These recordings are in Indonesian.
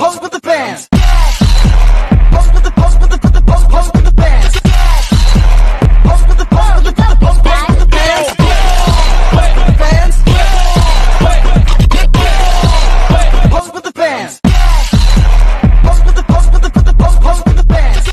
Pose with the fans. Pose with the pose with the pose with the fans. Pose with the pose with the pose with the fans. Pose with the fans. Pose with the fans. Pose with the pose with the pose with the fans.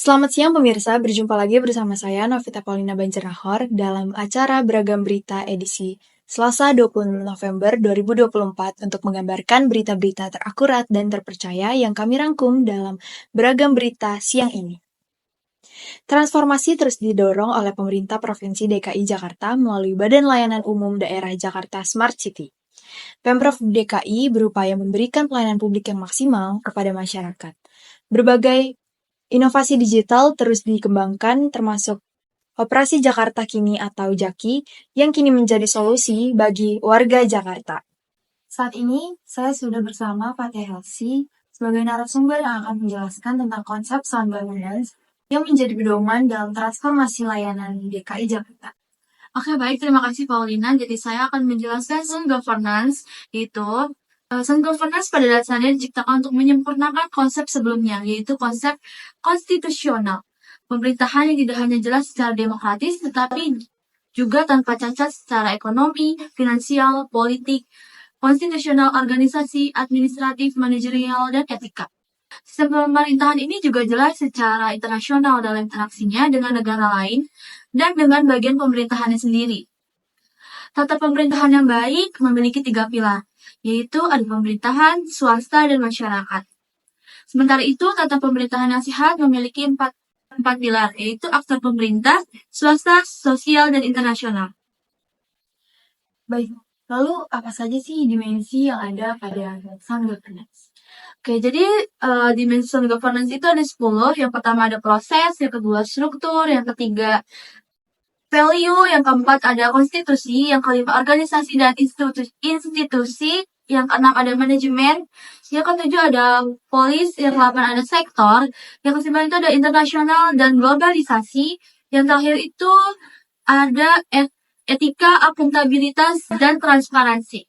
Selamat siang pemirsa, berjumpa lagi bersama saya Novita Paulina Banjarnahor dalam acara Beragam Berita edisi Selasa 20 November 2024 untuk menggambarkan berita-berita terakurat dan terpercaya yang kami rangkum dalam Beragam Berita siang ini. Transformasi terus didorong oleh pemerintah Provinsi DKI Jakarta melalui Badan Layanan Umum Daerah Jakarta Smart City. Pemprov DKI berupaya memberikan pelayanan publik yang maksimal kepada masyarakat. Berbagai inovasi digital terus dikembangkan termasuk Operasi Jakarta Kini atau JAKI yang kini menjadi solusi bagi warga Jakarta. Saat ini saya sudah bersama Pak Helsi sebagai narasumber yang akan menjelaskan tentang konsep sound governance yang menjadi pedoman dalam transformasi layanan DKI Jakarta. Oke, baik. Terima kasih, Paulina. Jadi, saya akan menjelaskan sound governance, yaitu sound governance pada dasarnya diciptakan untuk menyempurnakan konsep sebelumnya, yaitu konsep konstitusional. Pemerintahan yang tidak hanya jelas secara demokratis, tetapi juga tanpa cacat secara ekonomi, finansial, politik, konstitusional, organisasi, administratif, manajerial, dan etika. Sistem pemerintahan ini juga jelas secara internasional dalam interaksinya dengan negara lain dan dengan bagian pemerintahannya sendiri. Tata pemerintahan yang baik memiliki 3 pilar, yaitu ada pemerintahan, swasta, dan masyarakat. Sementara itu, tata pemerintahan yang sehat memiliki 4 pilar, yaitu aktor pemerintah, swasta, sosial, dan internasional. Baik, lalu apa saja sih dimensi yang ada pada sound governance? Oke, jadi dimensi sound governance itu ada 10. Yang pertama ada proses, yang kedua struktur, yang ketiga value, yang keempat ada konstitusi, yang kelima organisasi dan institusi, yang keenam ada manajemen, yang ketujuh ada polis, yang kelapan ada sektor, yang kesembilan itu ada internasional dan globalisasi, yang terakhir itu ada etika, akuntabilitas, dan transparansi.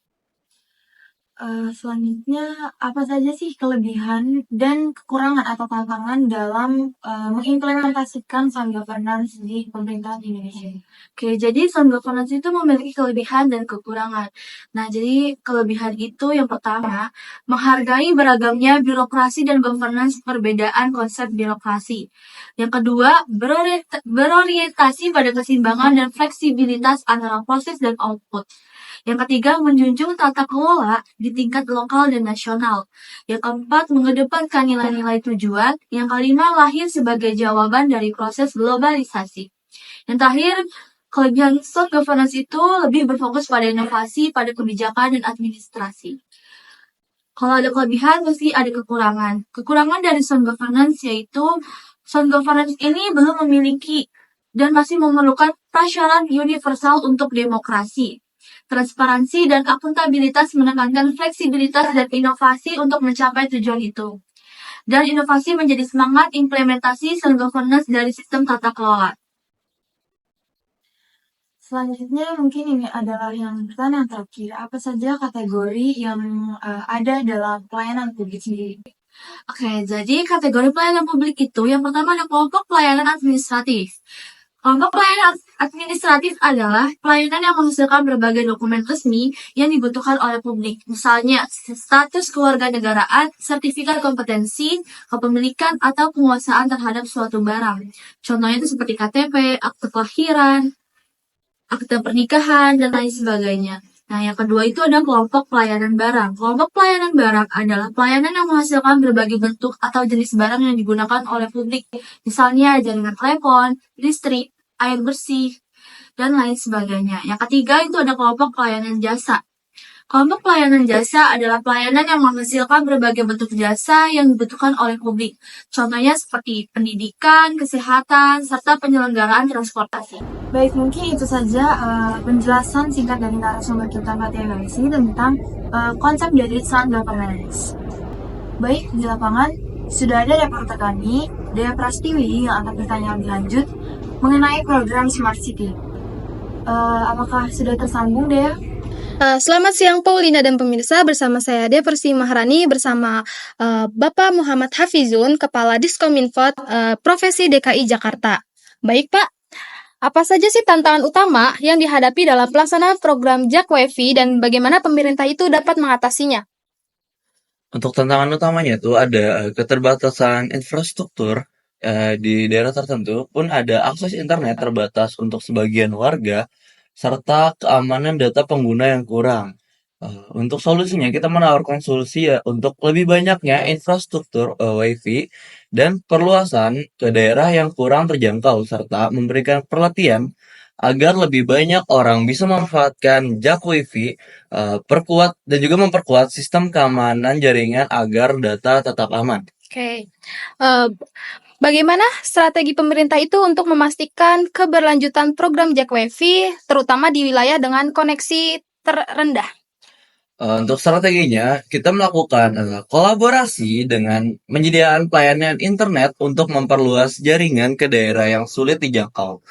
Selanjutnya, apa saja sih kelebihan dan kekurangan atau tantangan dalam mengimplementasikan sound governance di pemerintahan Indonesia? Oke, jadi sound governance itu memiliki kelebihan dan kekurangan. Nah, jadi kelebihan itu yang pertama, menghargai beragamnya birokrasi dan governance perbedaan konsep birokrasi. Yang kedua, berorientasi pada keseimbangan dan fleksibilitas antara proses dan output. Yang ketiga, menjunjung tata kelola di tingkat lokal dan nasional. Yang keempat, mengedepankan nilai-nilai tujuan. Yang kelima, lahir sebagai jawaban dari proses globalisasi. Yang terakhir, kelebihan sound governance itu lebih berfokus pada inovasi, pada kebijakan, dan administrasi. Kalau ada kelebihan, pasti ada kekurangan. Kekurangan dari sound governance yaitu sound governance ini belum memiliki dan masih memerlukan prasyarat universal untuk demokrasi. Transparansi dan akuntabilitas menekankan fleksibilitas dan inovasi untuk mencapai tujuan itu. Dan inovasi menjadi semangat implementasi sound governance dari sistem tata kelola. Selanjutnya mungkin ini adalah yang pertanyaan terakhir. Apa saja kategori yang ada dalam pelayanan publik sendiri? Oke, jadi kategori pelayanan publik itu yang pertama ada kelompok pelayanan administratif. Kelompok pelayanan administratif adalah pelayanan yang menghasilkan berbagai dokumen resmi yang dibutuhkan oleh publik. Misalnya, status kewarganegaraan, sertifikat kompetensi, kepemilikan, atau penguasaan terhadap suatu barang. Contohnya itu seperti KTP, akte kelahiran, akte pernikahan, dan lain sebagainya. Nah, yang kedua itu ada kelompok pelayanan barang. Kelompok pelayanan barang adalah pelayanan yang menghasilkan berbagai bentuk atau jenis barang yang digunakan oleh publik. Misalnya jaringan telepon, listrik, air bersih, dan lain sebagainya. Yang ketiga itu ada kelompok pelayanan jasa. Kelompok pelayanan jasa adalah pelayanan yang menghasilkan berbagai bentuk jasa yang dibutuhkan oleh publik. Contohnya seperti pendidikan, kesehatan, serta penyelenggaraan transportasi. Baik, mungkin itu saja penjelasan singkat dari narasumber kita Mbak Tia Gaisi tentang konsep dari sound governance. Baik, di lapangan sudah ada reporter kami, Dea Prastiwi, yang akan bertanya lebih lanjut mengenai program Smart City. Apakah sudah tersambung, Dea? Selamat siang Paulina dan pemirsa, bersama saya Deversi Maharani bersama Bapak Muhammad Hafizun, Kepala Diskominfo Profesi DKI Jakarta. Baik Pak, apa saja sih tantangan utama yang dihadapi dalam pelaksanaan program Jak WiFi dan bagaimana pemerintah itu dapat mengatasinya? Untuk tantangan utamanya itu ada keterbatasan infrastruktur di daerah tertentu, pun ada akses internet terbatas untuk sebagian warga, serta keamanan data pengguna yang kurang. Untuk solusinya, kita menawarkan solusi ya untuk lebih banyaknya infrastruktur WiFi dan perluasan ke daerah yang kurang terjangkau, serta memberikan pelatihan agar lebih banyak orang bisa memanfaatkan Jak WiFi, perkuat dan juga memperkuat sistem keamanan jaringan agar data tetap aman. Oke. Bagaimana strategi pemerintah itu untuk memastikan keberlanjutan program Jak WiFi, terutama di wilayah dengan koneksi terendah? Untuk strateginya, kita melakukan kolaborasi dengan menyediakan pelayanan internet untuk memperluas jaringan ke daerah yang sulit dijangkau.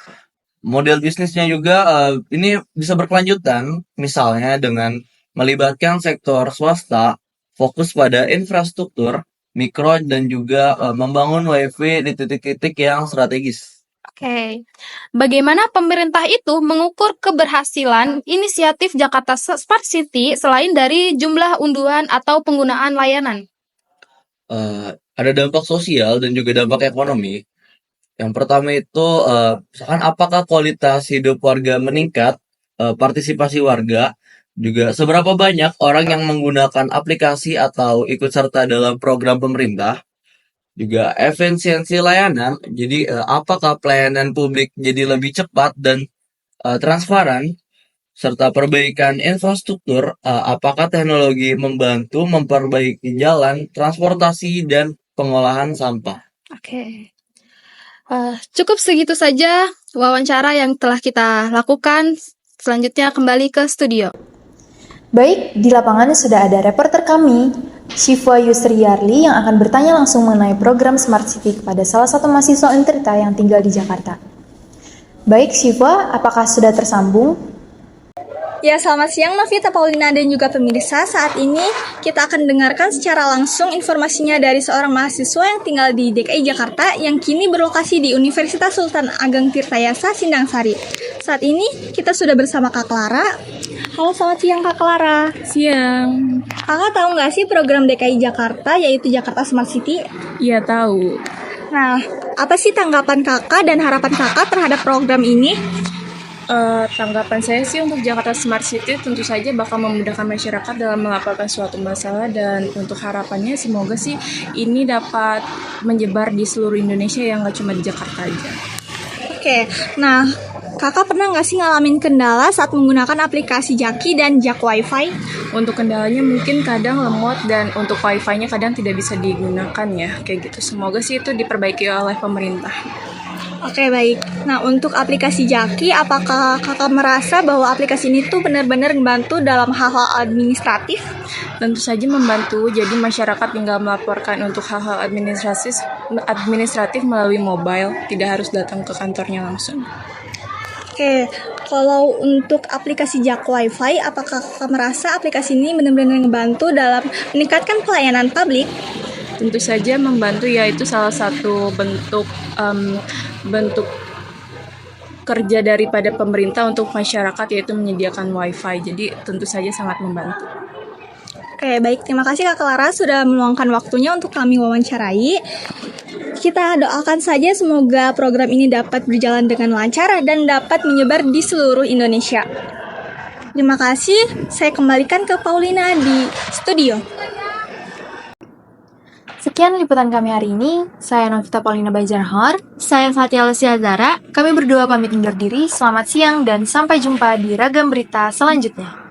Model bisnisnya juga ini bisa berkelanjutan, misalnya dengan melibatkan sektor swasta, fokus pada infrastruktur, mikro, dan juga membangun WiFi di titik-titik yang strategis. Oke, bagaimana pemerintah itu mengukur keberhasilan inisiatif Jakarta Smart City selain dari jumlah unduhan atau penggunaan layanan? Ada dampak sosial dan juga dampak ekonomi. Yang pertama itu, misalkan apakah kualitas hidup warga meningkat, partisipasi warga, juga seberapa banyak orang yang menggunakan aplikasi atau ikut serta dalam program pemerintah, juga efisiensi layanan, jadi apakah pelayanan publik jadi lebih cepat dan transparan, serta perbaikan infrastruktur, apakah teknologi membantu memperbaiki jalan, transportasi, dan pengolahan sampah. Oke. Cukup segitu saja wawancara yang telah kita lakukan. Selanjutnya kembali ke studio. Baik, di lapangan sudah ada reporter kami, Syifa Yusri Yarli, yang akan bertanya langsung mengenai program Smart City kepada salah satu mahasiswa Untirta yang tinggal di Jakarta. Baik, Syifa, apakah sudah tersambung? Ya, selamat siang Novita Paulina dan juga pemirsa. Saat ini kita akan dengarkan secara langsung informasinya dari seorang mahasiswa yang tinggal di DKI Jakarta yang kini berlokasi di Universitas Sultan Ageng Tirtayasa, Sindang Sari. Saat ini kita sudah bersama Kak Clara. Halo, selamat siang Kak Clara. Siang. Kakak tahu nggak sih program DKI Jakarta yaitu Jakarta Smart City? Iya tahu. Nah, apa sih tanggapan kakak dan harapan kakak terhadap program ini? Tanggapan saya sih untuk Jakarta Smart City tentu saja bakal memudahkan masyarakat dalam melaporkan suatu masalah, dan untuk harapannya semoga sih ini dapat menyebar di seluruh Indonesia, yang nggak cuma di Jakarta aja. Oke, nah kakak pernah nggak sih ngalamin kendala saat menggunakan aplikasi Jaki dan Jak WiFi? Untuk kendalanya mungkin kadang lemot, dan untuk wifi-nya kadang tidak bisa digunakan ya, kayak gitu. Semoga sih itu diperbaiki oleh pemerintah. Oke, baik. Nah, untuk aplikasi Jaki, apakah kakak merasa bahwa aplikasi ini tuh benar-benar membantu dalam hal-hal administratif? Tentu saja membantu, jadi masyarakat tinggal melaporkan untuk hal-hal administratif melalui mobile, tidak harus datang ke kantornya langsung. Oke, kalau untuk aplikasi Jak WiFi, apakah kakak merasa aplikasi ini benar-benar membantu dalam meningkatkan pelayanan publik? Tentu saja membantu, yaitu salah satu bentuk kerja daripada pemerintah untuk masyarakat, yaitu menyediakan wifi. Jadi tentu saja sangat membantu. Oke, baik. Terima kasih Kak Clara sudah meluangkan waktunya untuk kami wawancarai. Kita doakan saja semoga program ini dapat berjalan dengan lancar dan dapat menyebar di seluruh Indonesia. Terima kasih. Saya kembalikan ke Paulina di studio. Sekian liputan kami hari ini. Saya Novita Paulina Banjarnegara. Saya Fatia Luciazara. Kami berdua pamit undur diri. Selamat siang dan sampai jumpa di Ragam Berita selanjutnya.